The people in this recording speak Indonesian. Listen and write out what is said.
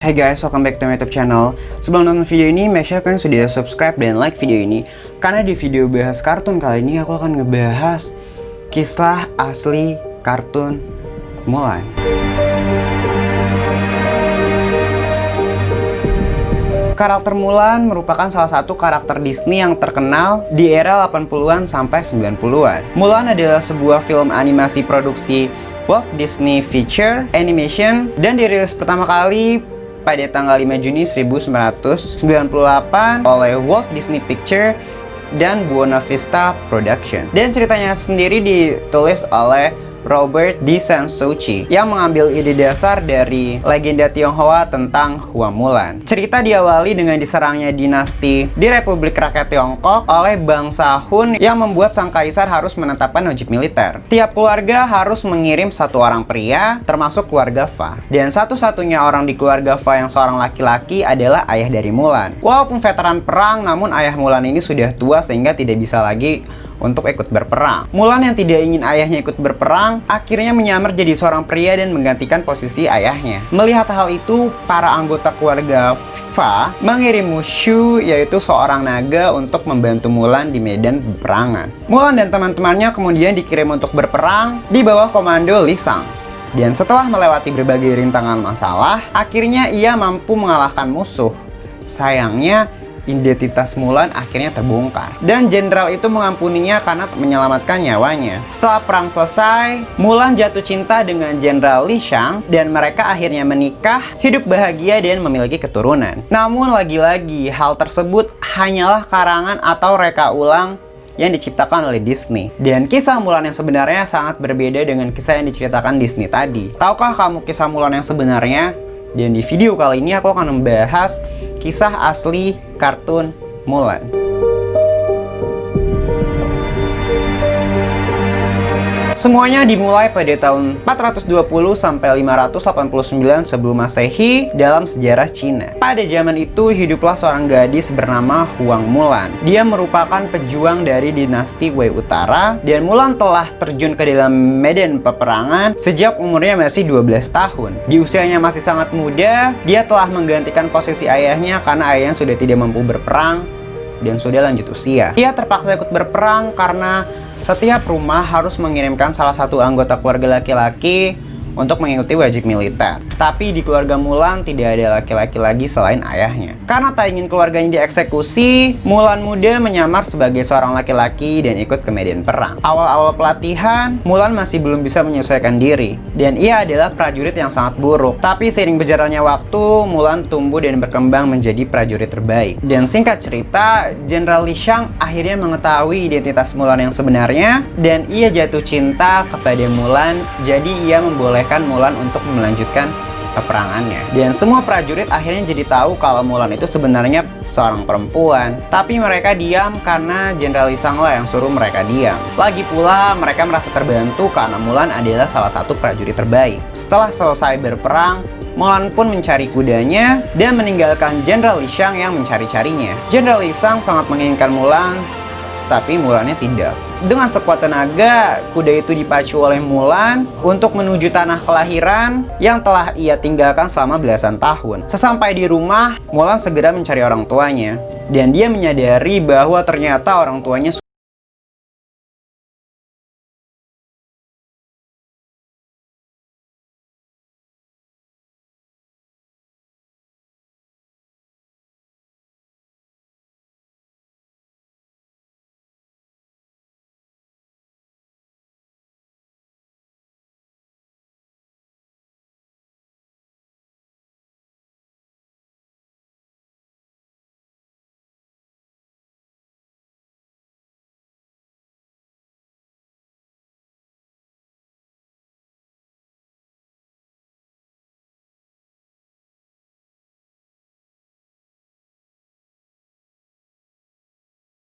Hey guys, welcome back to my YouTube channel. Sebelum nonton video ini, make sure kalian sudah subscribe dan like video ini. Karena di video bahas kartun kali ini, aku akan ngebahas kisah asli kartun Mulan. Karakter Mulan merupakan salah satu karakter Disney yang terkenal di era 80-an sampai 90-an. Mulan adalah sebuah film animasi produksi Walt Disney Feature Animation dan dirilis pertama kali pada tanggal 5 Juni 1998 oleh Walt Disney Pictures dan Buena Vista Production. Dan ceritanya sendiri ditulis oleh Robert D. Sanssouci yang mengambil ide dasar dari legenda Tionghoa tentang Hua Mulan. Cerita diawali dengan diserangnya dinasti di Republik Rakyat Tiongkok oleh bangsa Hun yang membuat sang kaisar harus menetapkan wajib militer. Tiap keluarga harus mengirim satu orang pria, termasuk keluarga Fa. Dan satu-satunya orang di keluarga Fa yang seorang laki-laki adalah ayah dari Mulan. Walaupun veteran perang, namun ayah Mulan ini sudah tua sehingga tidak bisa lagi untuk ikut berperang. Mulan yang tidak ingin ayahnya ikut berperang, akhirnya menyamar jadi seorang pria dan menggantikan posisi ayahnya. Melihat hal itu, para anggota keluarga Fa mengirim Mushu, yaitu seorang naga, untuk membantu Mulan di medan peperangan. Mulan dan teman-temannya kemudian dikirim untuk berperang di bawah komando Li Shang. Dan setelah melewati berbagai rintangan masalah, akhirnya ia mampu mengalahkan musuh. Sayangnya, identitas Mulan akhirnya terbongkar dan jenderal itu mengampuninya karena menyelamatkan nyawanya. Setelah perang selesai, Mulan jatuh cinta dengan jenderal Li Shang dan mereka akhirnya menikah, hidup bahagia dan memiliki keturunan. Namun lagi-lagi hal tersebut hanyalah karangan atau reka ulang yang diciptakan oleh Disney. Dan kisah Mulan yang sebenarnya sangat berbeda dengan kisah yang diceritakan Disney tadi. Tahukah kamu kisah Mulan yang sebenarnya? Dan di video kali ini aku akan membahas kisah asli kartun Mulan. Semuanya dimulai pada tahun 420 sampai 589 sebelum Masehi dalam sejarah Cina. Pada zaman itu hiduplah seorang gadis bernama Huang Mulan. Dia merupakan pejuang dari dinasti Wei Utara dan Mulan telah terjun ke dalam medan peperangan sejak umurnya masih 12 tahun. Di usianya masih sangat muda, dia telah menggantikan posisi ayahnya karena ayahnya sudah tidak mampu berperang dan sudah lanjut usia. Dia terpaksa ikut berperang karena setiap rumah harus mengirimkan salah satu anggota keluarga laki-laki untuk mengikuti wajib militer. Tapi di keluarga Mulan tidak ada laki-laki lagi selain ayahnya. Karena tak ingin keluarganya dieksekusi, Mulan muda menyamar sebagai seorang laki-laki dan ikut ke medan perang. Awal-awal pelatihan, Mulan masih belum bisa menyesuaikan diri dan ia adalah prajurit yang sangat buruk. Tapi seiring berjalannya waktu, Mulan tumbuh dan berkembang menjadi prajurit terbaik. Dan singkat cerita, Jenderal Li Shang akhirnya mengetahui identitas Mulan yang sebenarnya dan ia jatuh cinta kepada Mulan. Jadi ia membolehkan Mulan untuk melanjutkan peperangannya. Dan semua prajurit akhirnya jadi tahu kalau Mulan itu sebenarnya seorang perempuan. Tapi mereka diam karena Jenderal Li Shang lah yang suruh mereka diam. Lagi pula mereka merasa terbantu karena Mulan adalah salah satu prajurit terbaik. Setelah selesai berperang, Mulan pun mencari kudanya dan meninggalkan Jenderal Li Shang yang mencari-carinya. Jenderal Li Shang sangat menginginkan Mulan, tapi Mulannya tidak. Dengan sekuat tenaga, kuda itu dipacu oleh Mulan untuk menuju tanah kelahiran yang telah ia tinggalkan selama belasan tahun. Sesampai di rumah, Mulan segera mencari orang tuanya. Dan dia menyadari bahwa ternyata orang tuanya